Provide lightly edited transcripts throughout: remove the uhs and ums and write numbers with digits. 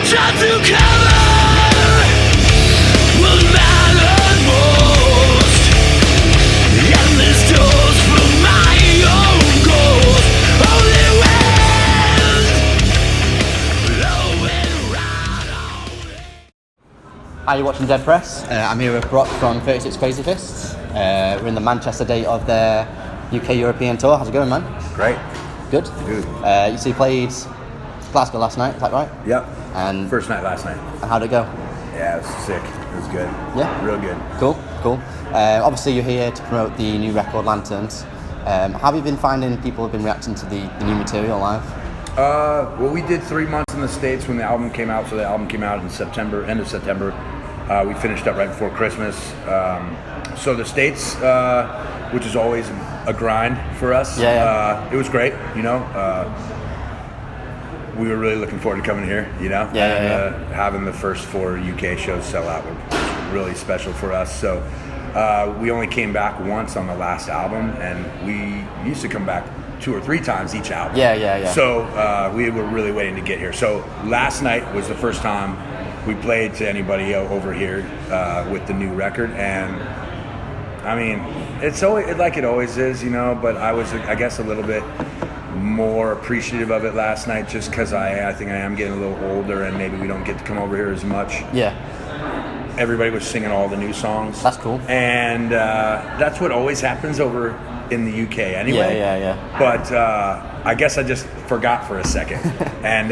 Try to cover what mattered most. Endless doors from my own goals. Only wind blowing round on me. Hi, you're watching Dead Press. I'm here with Brock from 36 Crazyfists. We're in the Manchester date of their UK European tour. How's it going, man? Great. Good? Good. You played Glasgow last night, is that right? Yep. And first night last night. And how'd it go? Yeah, it was sick. It was good. Yeah? Real good. Cool. Obviously you're here to promote the new record Lanterns. How have you been finding people have been reacting to the new material live? Well, we did 3 months in the States when the album came out, so the album came out in September, end of September. We finished up right before Christmas. So the States, which is always a grind for us, it was great, you know. We were really looking forward to coming here, you know. Having the first 4 UK shows sell out was really special for us. So we only came back once on the last album, and we used to come back 2 or 3 times each album. So we were really waiting to get here. So last night was the first time we played to anybody over here with the new record, and I mean, it's always like it always is, you know. But I was, I guess, a little bit more appreciative of it last night, just because I think I am getting a little older, and maybe we don't get to come over here as much. Yeah. Everybody was singing all the new songs. That's cool. And that's what always happens over in the UK anyway. Yeah. But I guess I just forgot for a second, and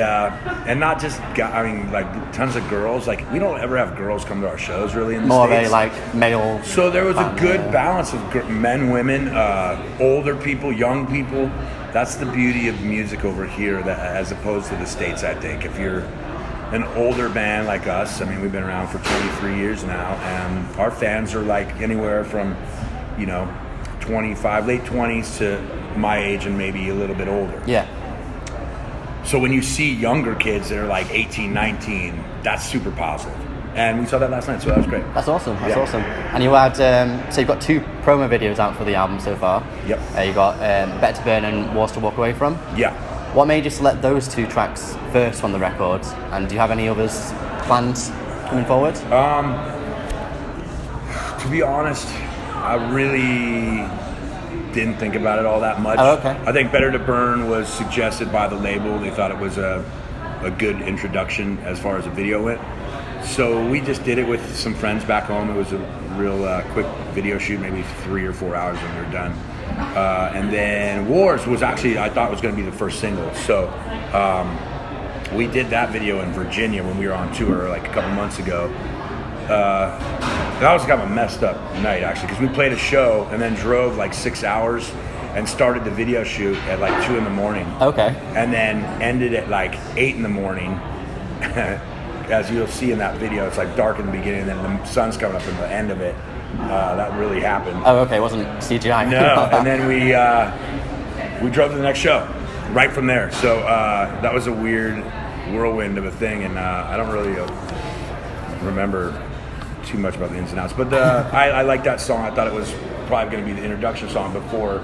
not just like tons of girls. Like, we don't ever have girls come to our shows really in the more States. of a like male. So there was a good balance of men, women, older people, young people. That's the beauty of music over here, that as opposed to the States. I think if you're an older band like us, I mean, we've been around for 23 years now, and our fans are like anywhere from, you know, 25, late 20s to my age and maybe a little bit older. Yeah. So when you see younger kids that are like 18, 19, that's super positive. And we saw that last night, so that was great. That's awesome. And you had, so you've got 2 promo videos out for the album so far. Yep. You got Better to Burn and Wars to Walk Away From. Yeah. What made you select those 2 tracks first on the record? And do you have any others planned coming forward? To be honest, I really didn't think about it all that much. Oh, okay. I think Better to Burn was suggested by the label. They thought it was a good introduction as far as a video went. So we just did it with some friends back home. It was a real quick video shoot, maybe 3 or 4 hours when we were done. And then Wars was actually, I thought was going to be the first single. So we did that video in Virginia when we were on tour like a couple months ago. That was kind of a messed up night, actually, because we played a show and then drove like 6 hours and started the video shoot at like 2 in the morning. Okay. And then ended at like 8 in the morning. As you'll see in that video, it's like dark in the beginning, and then the sun's coming up in the end of it. That really happened. Oh, okay. It wasn't CGI. No. And then we drove to the next show right from there. So that was a weird whirlwind of a thing, and I don't really remember too much about the ins and outs. But I like that song. I thought it was probably going to be the introduction song before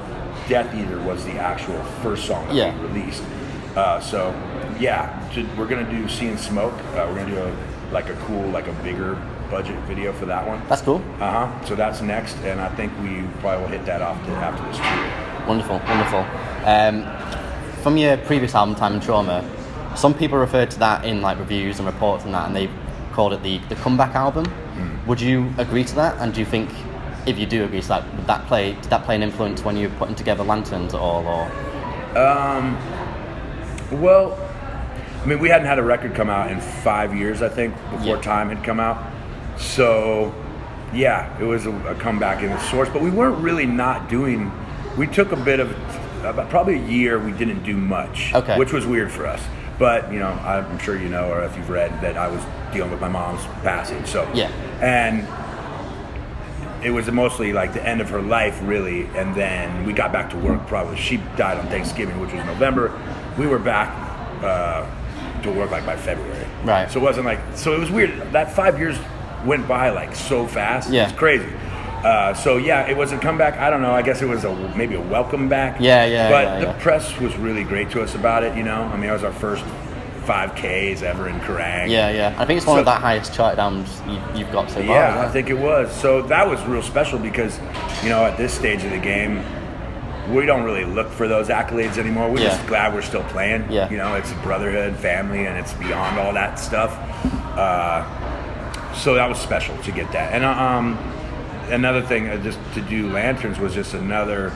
Death Eater was the actual first song that we released. So yeah, we're going to do Seeing Smoke. We're going to do a bigger budget video for that one. That's cool. So that's next, and I think we probably will hit that off after this tour. Wonderful. From your previous album, Time and Trauma, some people referred to that in like reviews and reports and that, and they called it the comeback album. Would you agree to that? And do you think, if you do agree to that, did that play an influence when you were putting together Lanterns at all? Or? Well, I mean, we hadn't had a record come out in 5 years, I think, before Time had come out. So, yeah, it was a comeback in the source. But we weren't really not doing. We took a bit of probably a year. We didn't do much, which was weird for us. But you know, I'm sure you know, or if you've read, that I was dealing with my mom's passing. So and it was mostly like the end of her life, really. And then we got back to work. Probably she died on Thanksgiving, which was November. We were back to work like by February. Right. So it wasn't like. So it was weird. That 5 years went by like so fast. Yeah. It's crazy. So yeah, it was a comeback. I don't know. I guess it was maybe a welcome back. Yeah. But the press was really great to us about it. You know, I mean, it was our first 5Ks ever in Kerrang. Yeah. I think it's one of the highest charted albums you've got so far. Yeah, isn't it? I think it was. So that was real special because, at this stage of the game, we don't really look for those accolades anymore. We're just glad we're still playing. Yeah. It's brotherhood, family, and it's beyond all that stuff. So that was special to get that. And another thing, just to do Lanterns was just another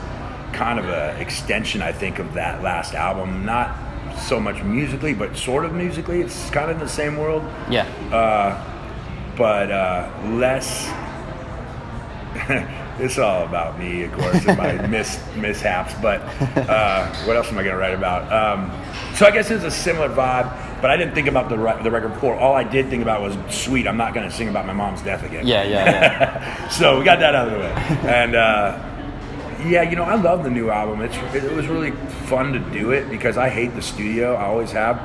kind of a extension, I think, of that last album. Not so much musically, but sort of musically. It's kind of in the same world. Yeah. But less. It's all about me, of course, and my mishaps. But what else am I going to write about? So I guess it's a similar vibe, but I didn't think about the record before. All I did think about was, sweet, I'm not going to sing about my mom's death again. Yeah. So we got that out of the way. And I love the new album. It was really fun to do it because I hate the studio. I always have.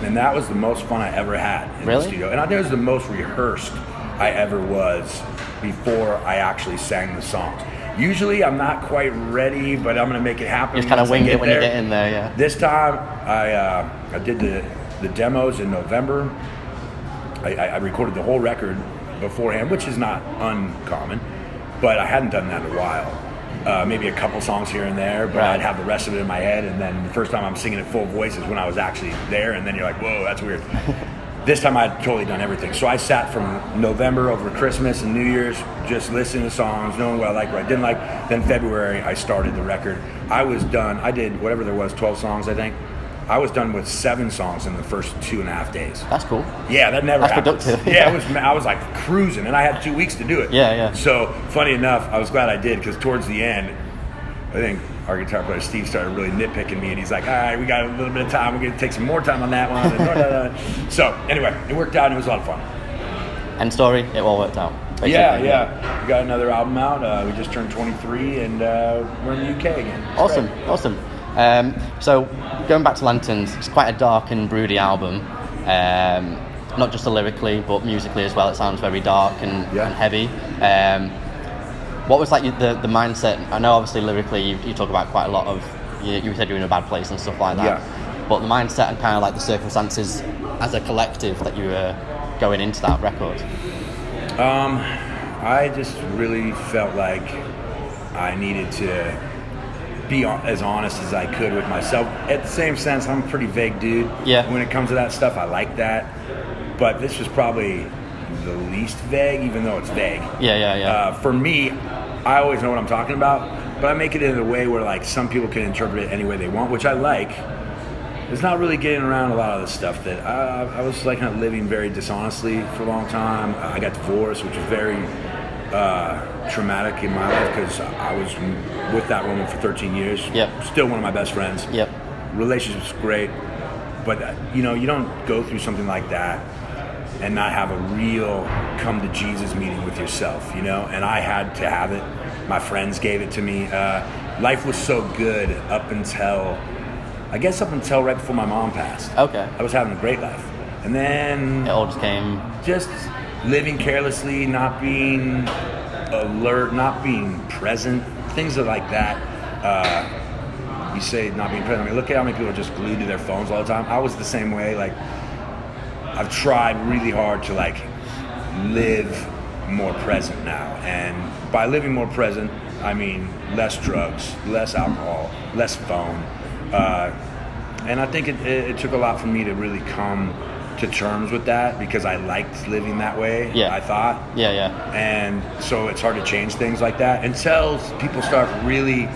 And that was the most fun I ever had in the studio. And I think it was the most rehearsed I ever was before I actually sang the songs. Usually I'm not quite ready, but I'm going to make it happen. You just kind of wing it when you get in there, yeah. This time I did the demos in November. I recorded the whole record beforehand, which is not uncommon, but I hadn't done that in a while. Maybe a couple songs here and there, but I'd have the rest of it in my head, and then the first time I'm singing it full voice is when I was actually there, and then you're like, whoa, that's weird. This time I'd totally done everything. So I sat from November over Christmas and New Year's just listening to songs, knowing what I liked, what I didn't like. Then February I started the record. I was done. I did whatever there was, 12 songs I think. I was done with 7 songs in the first 2.5 days. That's cool. Yeah, that never happened. Productive. Yeah, I was like cruising, and I had 2 weeks to do it. Yeah. So funny enough, I was glad I did, because towards the end, I think our guitar player Steve started really nitpicking me, and he's like, all right, we got a little bit of time. We're going to take some more time on that one. And so anyway, it worked out, and it was a lot of fun. End story, it all worked out. Basically. Yeah. We got another album out. We just turned 23, and we're in the UK again. It's Awesome. So going back to Lanterns, it's quite a dark and broody album. Not just lyrically, but musically as well. It sounds very dark and heavy. What was like the mindset? I know obviously lyrically you talk about quite a lot of, you said you're in a bad place and stuff like that. Yeah. But the mindset and kind of like the circumstances as a collective that you were going into that record. I just really felt like I needed to be as honest as I could with myself. At the same sense, I'm a pretty vague dude. Yeah. When it comes to that stuff, I like that. But this was probably the least vague, even though it's vague. Yeah. For me, I always know what I'm talking about, but I make it in a way where like some people can interpret it any way they want, which I like. It's not really getting around a lot of the stuff that I was like kind of living very dishonestly for a long time. I got divorced, which was very traumatic in my life because I was with that woman for 13 years. Yep. Still one of my best friends. Yep. Relationship's great, but you don't go through something like that and not have a real come to Jesus meeting with yourself, and I had to have it. My friends gave it to me. Life was so good up until right before my mom passed. Okay. I was having a great life. And then It all just came. just living carelessly, not being alert, not being present, things like that. You say not being present. I mean, look at how many people are just glued to their phones all the time. I was the same way. Like, I've tried really hard to like live more present now, and by living more present, I mean less drugs, less alcohol, less phone, and I think it took a lot for me to really come to terms with that because I liked living that way. Yeah. I thought. Yeah. And so it's hard to change things like that until people start really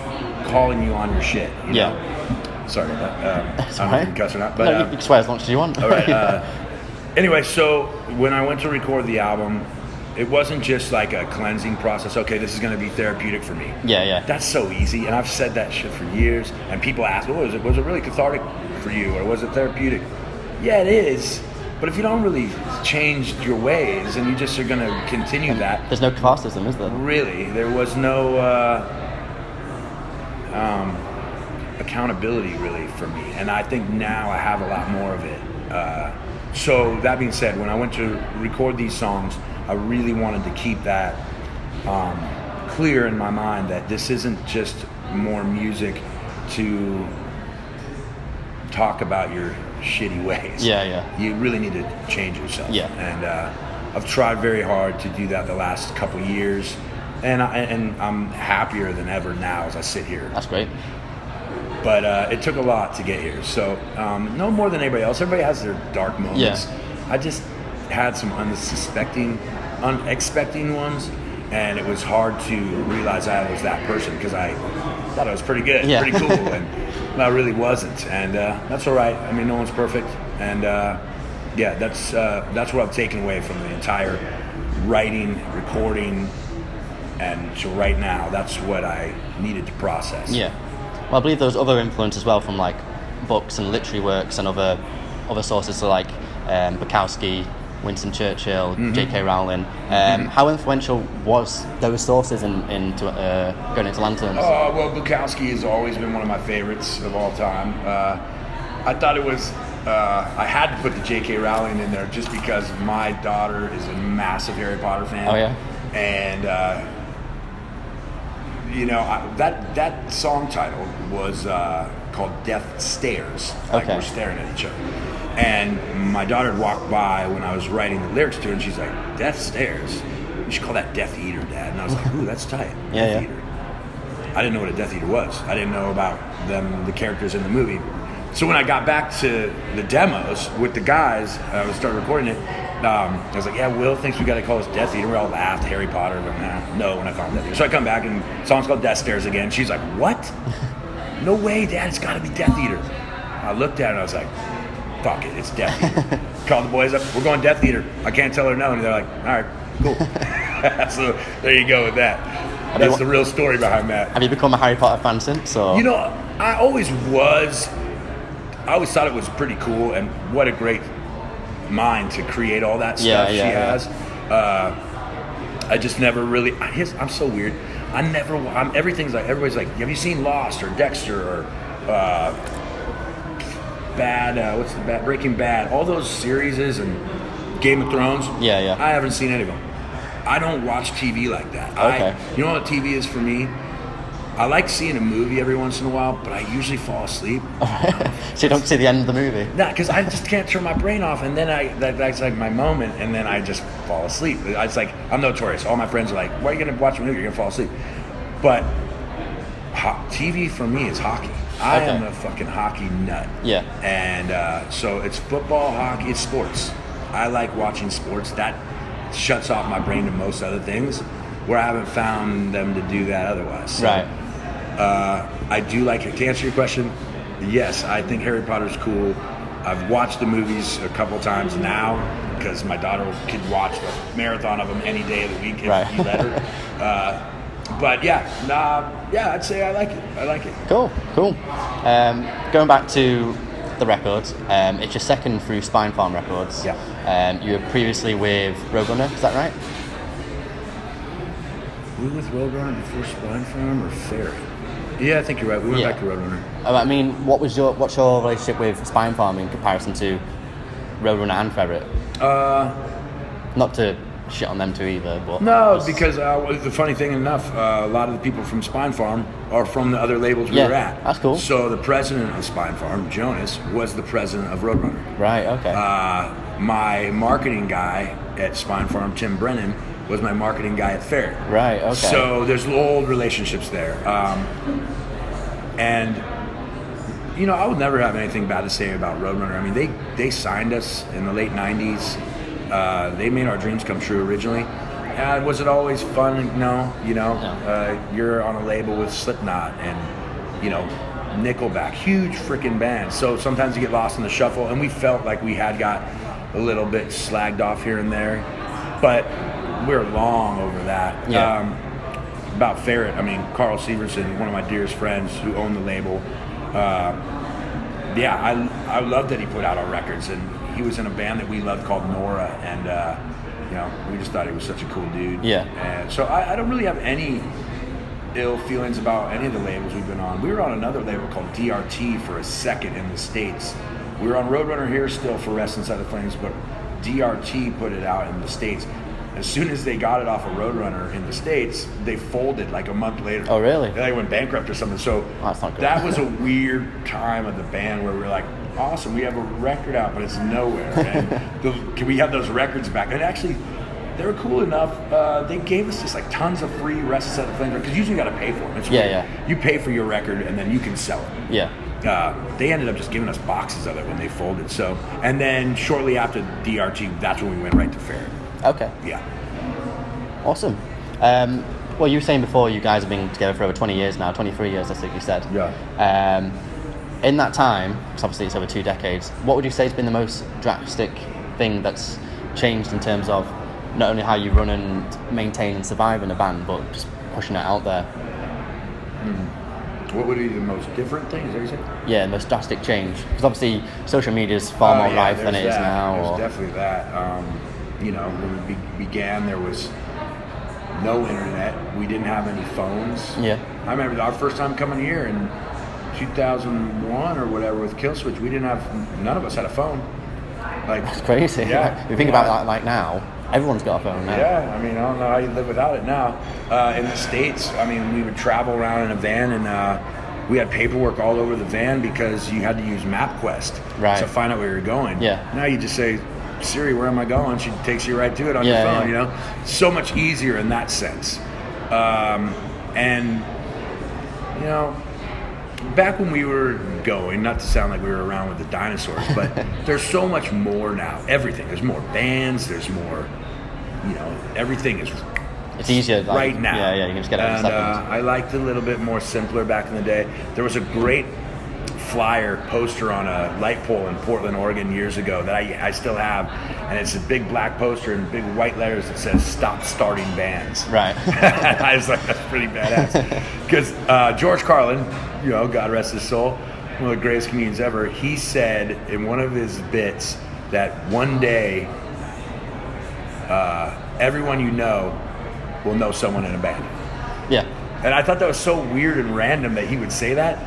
calling you on your shit. You know? Sorry about that. I don't know if you can cuss or not, but no, you can swear as much as you want. all right. Anyway, so when I went to record the album, it wasn't just like a cleansing process. Okay, this is going to be therapeutic for me. Yeah. That's so easy, and I've said that shit for years. And people ask, was it really cathartic for you, or was it therapeutic? Yeah, it is. But if you don't really change your ways, and you just are going to continue that, There's no catharsis, is there? really, there was no accountability really for me. And I think now I have a lot more of it. So that being said, when I went to record these songs, I really wanted to keep that clear in my mind that this isn't just more music to talk about your shitty ways. Yeah. You really need to change yourself. Yeah. And I've tried very hard to do that the last couple years, and I'm happier than ever now as I sit here. That's great. But it took a lot to get here. So no more than anybody else. Everybody has their dark moments. Yeah. I just had some unexpected ones, and it was hard to realize I was that person because I thought I was pretty good, pretty cool, and I really wasn't. And that's all right. I mean, no one's perfect. And that's what I've taken away from the entire writing, recording, and so right now, that's what I needed to process. Yeah. Well, I believe there was other influence as well from like books and literary works and other sources, so like Bukowski, Winston Churchill, J.K. Rowling. How influential was those sources into going into Lanterns? Oh, well, Bukowski has always been one of my favorites of all time. I thought it was, I had to put the J.K. Rowling in there just because my daughter is a massive Harry Potter fan. Oh, yeah? And, that song title was called Death Stares. Like Okay. we're staring at each other. And my daughter walked by when I was writing the lyrics to her, and she's like, Death Stares? You should call that Death Eater, Dad. And I was like, ooh, that's tight. Yeah. Eater. I didn't know what a Death Eater was. I didn't know about the characters in the movie. So when I got back to the demos with the guys, I started recording it, I was like, yeah, Will thinks we got to call this Death Eater. We all laughed, Harry Potter. But no, we're not calling it Death Eater. So I come back, and the song's called Death Stares again. She's like, what? No way, Dad, it's got to be Death Eater. I looked at it, and I was like, fuck it, it's Death Eater. Called the boys up, we're going Death Eater. I can't tell her no, and they're like, all right, cool. So there you go with that. That's the real story behind that. Have you become a Harry Potter fan since? Or? You know, I always was. I always thought it was pretty cool, and what a great mind to create all that stuff she has. I just never really. I'm so weird. Everything's like, everybody's like, have you seen Lost or Dexter or Breaking Bad? All those series and Game of Thrones. Yeah. I haven't seen any of them. I don't watch TV like that. Okay. You know what TV is for me? I like seeing a movie every once in a while, but I usually fall asleep. So you don't see the end of the movie? Nah, because I just can't turn my brain off, and then that's like my moment, and then I just fall asleep. It's like, I'm notorious. All my friends are like, why are you going to watch a movie? You're going to fall asleep. But TV for me is hockey. I am a fucking hockey nut. Yeah. And so it's football, hockey, it's sports. I like watching sports. That shuts off my brain to most other things, where I haven't found them to do that otherwise. So, right. I do like it. To answer your question, yes, I think Harry Potter's cool. I've watched the movies a couple times now because my daughter could watch a marathon of them any day of the week if you let her. But I'd say I like it. Cool. Going back to the records, it's your second through Spinefarm Records. Yeah. You were previously with Roadrunner, is that right? We were with Roadrunner before Spinefarm or Ferret? Yeah, I think you're right. We went back to Roadrunner. I mean, what's your relationship with Spinefarm in comparison to Roadrunner and Ferret? Not to shit on them too either, but no, because the funny thing enough, a lot of the people from Spinefarm are from the other labels we were at. That's cool. So the president of Spinefarm, Jonas, was the president of Roadrunner. Right. Okay. My marketing guy at Spinefarm, Tim Brennan, was my marketing guy at Ferret. Right. Okay. So there's old relationships there, and I would never have anything bad to say about Roadrunner. I mean, they signed us in the late '90s. They made our dreams come true originally. Was it always fun? No. You're on a label with Slipknot and, Nickelback, huge freaking band. So sometimes you get lost in the shuffle, and we felt like we had got a little bit slagged off here and there, but we're long over that. Yeah. About Ferret, I mean, Carl Severson, one of my dearest friends who owned the label. I love that he put out our records, and he was in a band that we loved called Nora, and we just thought he was such a cool dude. Yeah. And so I don't really have any ill feelings about any of the labels we've been on. We were on another label called DRT for a second in the States. We were on Roadrunner here still for Rest Inside the Flames, but DRT put it out in the States. As soon as they got it off a Roadrunner in the States, they folded like a month later. Oh, really? They went bankrupt or something. So that's not good. that was a weird time of the band where we were like, awesome, we have a record out, but it's nowhere. And can we have those records back? And actually, they were cool enough. They gave us just like tons of free Restless at the Flame because usually you got to pay for them. It's weird. Yeah. You pay for your record and then you can sell it. Yeah. They ended up just giving us boxes of it when they folded. So, and then shortly after DRG, that's when we went right to Ferret. Okay. Yeah. Awesome. Well, you were saying before you guys have been together for over 20 years now, 23 years, I think you said. Yeah. In that time, because obviously it's over 2 decades, what would you say has been the most drastic thing that's changed in terms of not only how you run and maintain and survive in a band, but just pushing it out there? What would be the most different thing? Is that what you said? Yeah, most drastic change. Because obviously social media is far more rife than it is now. There's definitely that. When we began, there was no internet. We didn't have any phones. Yeah. I remember our first time coming here in 2001 or whatever with Killswitch. None of us had a phone. Like, it's crazy. Yeah. If you think about that, like now, everyone's got a phone now. Yeah, I mean, I don't know how you live without it now. In the States, I mean, we would travel around in a van and we had paperwork all over the van because you had to use MapQuest to find out where you're going. Yeah. Now you just say, Siri, where am I going? She takes you right to it on your phone, you know? So much easier in that sense. Back when we were going, not to sound like we were around with the dinosaurs, but there's so much more now. Everything. There's more bands. There's more, everything is it's easier right now. Yeah, you can just get it in seconds. I liked it a little bit more simpler back in the day. There was a great flyer poster on a light pole in Portland, Oregon years ago that I still have, and it's a big black poster in big white letters that says "Stop Starting Bands." Right. I was like, that's pretty badass. Because George Carlin, God rest his soul, one of the greatest comedians ever, he said in one of his bits that one day everyone you know will know someone in a band. Yeah. And I thought that was so weird and random that he would say that,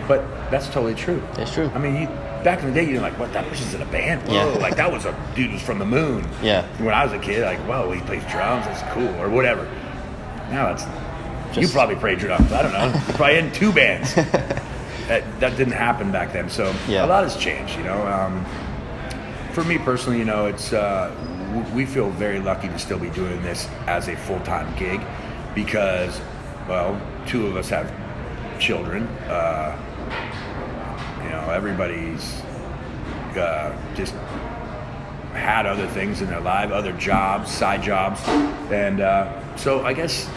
but that's totally true. It's true. I mean, back in the day, you're like, what, that person's in a band? Whoa, Yeah. like that was a dude who's from the moon. Yeah. When I was a kid, like, whoa, he plays drums, that's cool, or whatever. Now it's, you probably play drums, I don't know. You're probably in 2 bands. That didn't happen back then, so a lot has changed, For me personally, it's, we feel very lucky to still be doing this as a full-time gig because, well, 2 of us have children. Everybody's just had other things in their life, other jobs, side jobs, and so I guess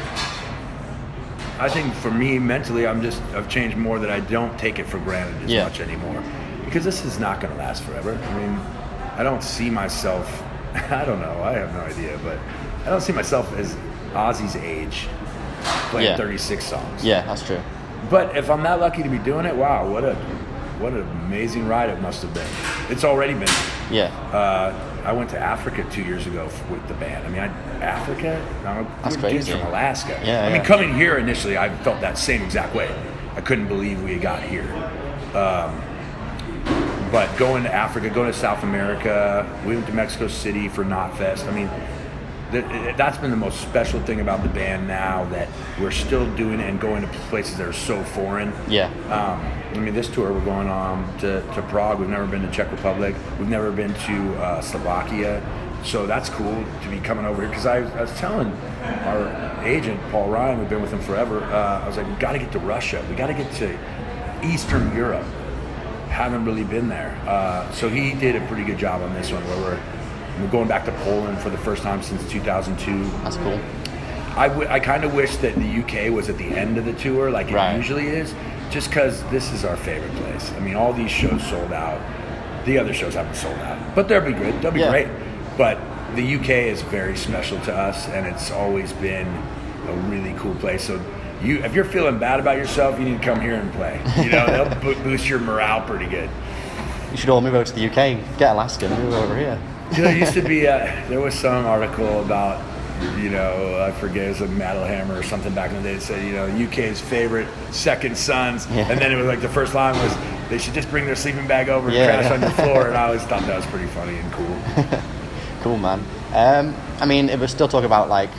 I think for me mentally, I've changed more that I don't take it for granted as much anymore because this is not going to last forever. I mean, I don't see myself. I don't know. I have no idea, but I don't see myself as Ozzy's age playing 36 songs. Yeah, that's true. But if I'm that lucky to be doing it, wow, what an amazing ride it must have been. It's already been. Yeah. I went to Africa 2 years ago with the band. I mean, Africa? That's we're dudes crazy. from Alaska. Yeah, I mean, coming here initially, I felt that same exact way. I couldn't believe we got here. But going to Africa, going to South America, we went to Mexico City for Knotfest. I mean, that's been the most special thing about the band now, that we're still doing it and going to places that are so foreign. Yeah. I mean, this tour we're going on to Prague. We've never been to Czech Republic. We've never been to Slovakia. So that's cool to be coming over here. Because I was telling our agent, Paul Ryan, we've been with him forever, I was like, we got to get to Russia. We got to get to Eastern Europe. Haven't really been there. So he did a pretty good job on this one, where we're going back to Poland for the first time since 2002. That's cool. I kind of wish that the UK was at the end of the tour, like it usually is, just because this is our favorite place. I mean, all these shows sold out. The other shows haven't sold out, but they'll be good. They'll be great. But the UK is very special to us, and it's always been a really cool place. So if you're feeling bad about yourself, you need to come here and play. They'll boost your morale pretty good. You should all move over to the UK. Get Alaska and move over here. There used to be there was some article about, I forget, it was a Metal Hammer or something back in the day that said, UK's favorite second sons. Yeah. And then it was like the first line was, they should just bring their sleeping bag over and crash on your floor. And I always thought that was pretty funny and cool. Cool, man. I mean, if we're still talking about like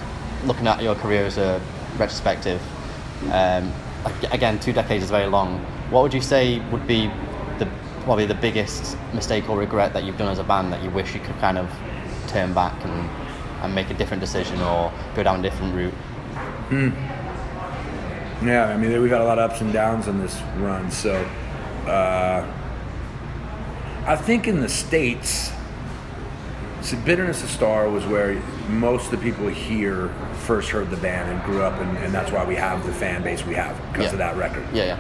looking at your career as a retrospective, again, 2 decades is very long. What would you say would be probably the biggest mistake or regret that you've done as a band that you wish you could kind of turn back and make a different decision or go down a different route? Yeah, I mean, we've had a lot of ups and downs on this run. So I think in the States, Bitterness of Star was where most of the people here first heard the band and grew up, and that's why we have the fan base we have, because of that record. Yeah.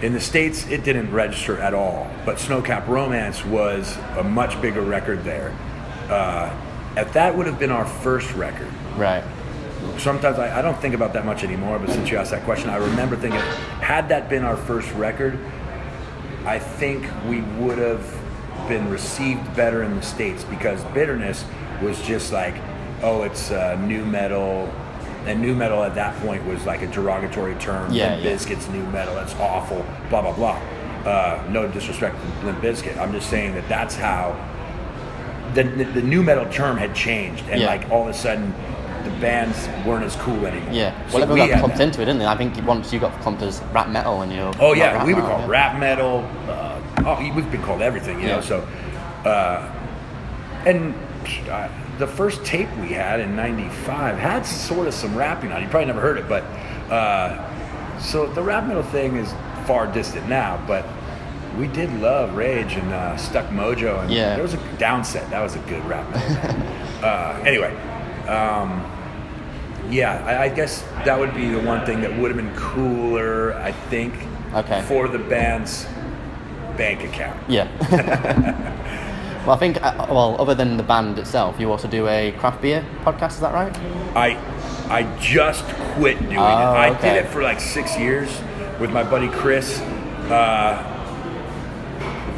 In the States, it didn't register at all, but Snowcap Romance was a much bigger record there. That would have been our first record. Right. Sometimes I don't think about that much anymore, but since you asked that question, I remember thinking, had that been our first record, I think we would have been received better in the States, because Bitterness was just like, oh, it's new metal. And new metal at that point was like a derogatory term. Limp Bizkit's new metal, that's awful, blah, blah, blah. No disrespect to Limp Bizkit. I'm just saying that's how the new metal term had changed. And like all of a sudden, the bands weren't as cool anymore. Yeah, so well, everyone got clumped into it, didn't they? I think once you got clumped as rap metal and you're... Oh, yeah, we were called rap metal. We've been called everything, you know, so... the first tape we had in '95 had sort of some rapping on it. You probably never heard it, but so the rap metal thing is far distant now, but we did love Rage and Stuck Mojo, and there was a Downset. That was a good rap metal. Anyway, I guess that would be the one thing that would have been cooler, I think, for the band's bank account. Yeah. Well, I think, other than the band itself, you also do a craft beer podcast, is that right? I just quit doing it. I did it for like 6 years with my buddy Chris.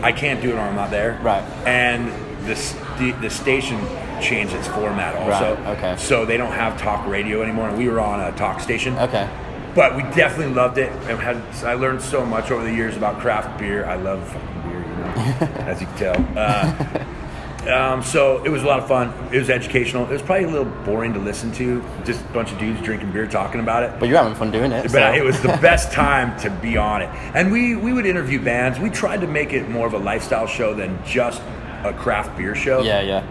I can't do it when I'm not there. Right. And the station changed its format also. Right, okay. So they don't have talk radio anymore, and we were on a talk station. Okay. But we definitely loved it. I learned so much over the years about craft beer. I love fucking beer, you know, as you can tell. So it was a lot of fun. It was educational. It was probably a little boring to listen to, just a bunch of dudes drinking beer talking about it. But you're having fun doing it. But it was the best time to be on it. And we would interview bands. We tried to make it more of a lifestyle show than just a craft beer show. Yeah.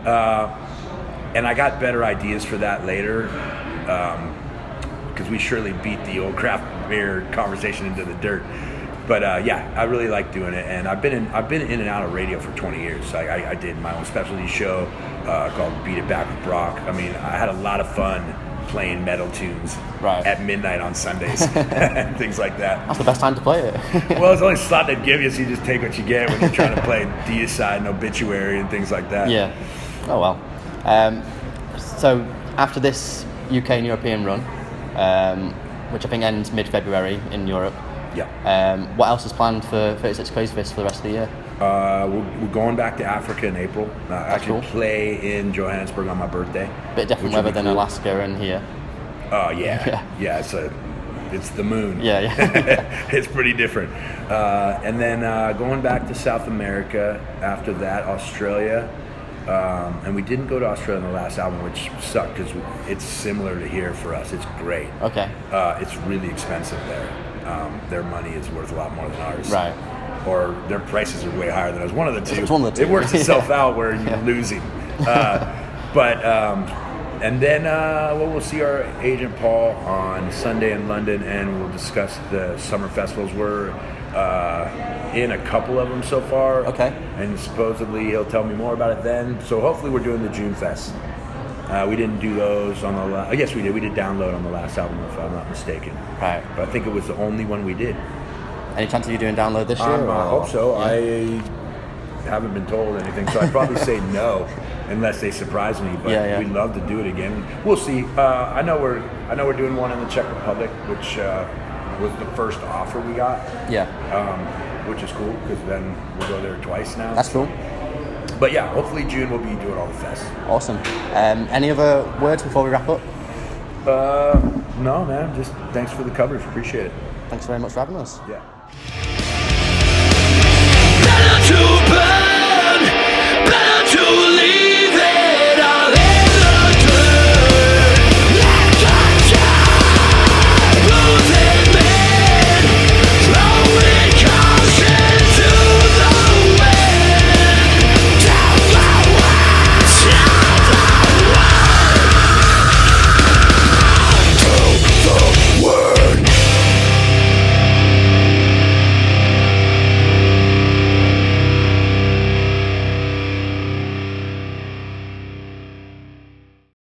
And I got better ideas for that later, because we surely beat the old craft beer conversation into the dirt. But I really like doing it, and I've been in and out of radio for 20 years. I did my own specialty show called Beat It Back with Brock. I mean, I had a lot of fun playing metal tunes at midnight on Sundays and things like that. That's the best time to play it. Well, it's the only slot they'd give you, so you just take what you get when you're trying to play Deicide and Obituary and things like that. Yeah. Oh well. So after this UK and European run, which I think ends mid-February in Europe. Yeah. What else is planned for 36 Crazyfists for the rest of the year? We're going back to Africa in April. Actually, cool. Play in Johannesburg on my birthday. Bit different weather than Alaska and here. Oh yeah. It's the moon. Yeah. It's pretty different. And then going back to South America after that, Australia. And we didn't go to Australia in the last album, which sucked because it's similar to here for us. It's great. Okay. It's really expensive there. Their money is worth a lot more than ours. Right. Or their prices are way higher than ours. One of the two. It's one of the two. It works itself out where you're losing. And then we'll see our agent Paul on Sunday in London, and we'll discuss the summer festivals. We're in a couple of them so far. Okay. And supposedly he'll tell me more about it then. So hopefully we're doing the June Fest. We didn't do those on the last... Yes, we did. We did Download on the last album, if I'm not mistaken. Right. But I think it was the only one we did. Any chance of you doing Download this year? I hope so. Yeah. I haven't been told anything, so I'd probably say no, unless they surprise me. But we'd love to do it again. We'll see. I know we're doing one in the Czech Republic, which was the first offer we got. Yeah. Which is cool, because then we'll go there twice now. That's cool. But yeah, hopefully June we'll be doing all the fests. Awesome. Any other words before we wrap up? No, man. Just thanks for the coverage. Appreciate it. Thanks very much for having us. Yeah.